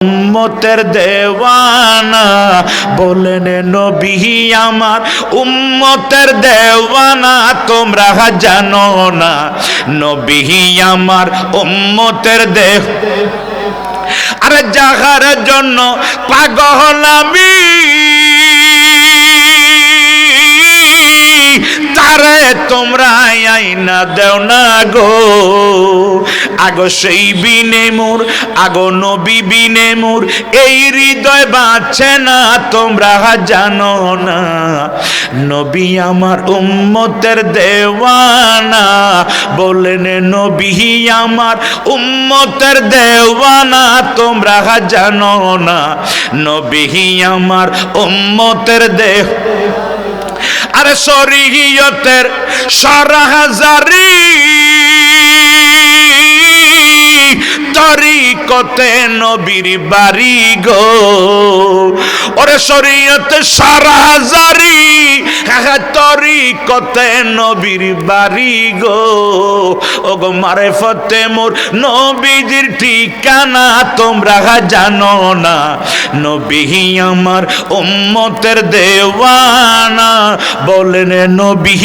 উম্মতের দেওয়ানা বলেন নবী আমার উম্মতের দেওয়ানা তোমরা জানো না নবী আমার উম্মতের দেহ আরে যাহার জন্য পাগল আমি তারে তোমরা আইনা দেও না গো আগো সেই বিনে মোর আগো নবী বিনে মোর এই হৃদয় বাঁচে না তোমরা জানো না নবী আমার উম্মতের দেওয়ানা বলেন নবী আমার উম্মতের দেওয়ানা তোমরা জানো না নবী আমার উম্মতের দেহ আরে শরীয়তের সরাহাজারি তরিকতে নবীর বাড়ি গো ওরে শরীয়তে সরাহাজারি তরিকতে নবীর বাড়ি গো ও গো মারেফতে মোর নবীজির ঠিকানা তোমরা জানো না নবী আমার উম্মতের দেওয়ানা বলেন নবী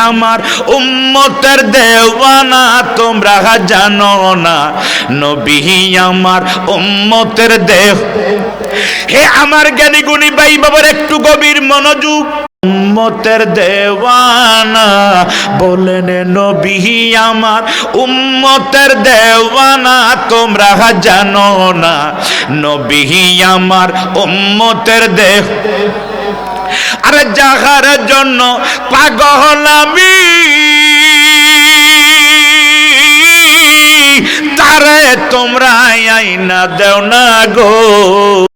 আমার উম্মতের দেওয়ানা তোমরা জানো না নবী আমার উম্মতের দেহ হে আমার জ্ঞানী গুণী ভাই বাবার একটু গভীর মনোযোগ উম্মতের দেওয়ানা বলেন নবী আমার উম্মতের দেওয়ানা তোমরা জানো না নবী আমার উম্মতের দেহ আরে যাহার জন্য পাগল আমি তারে তোমরা আইনা দেও না গো।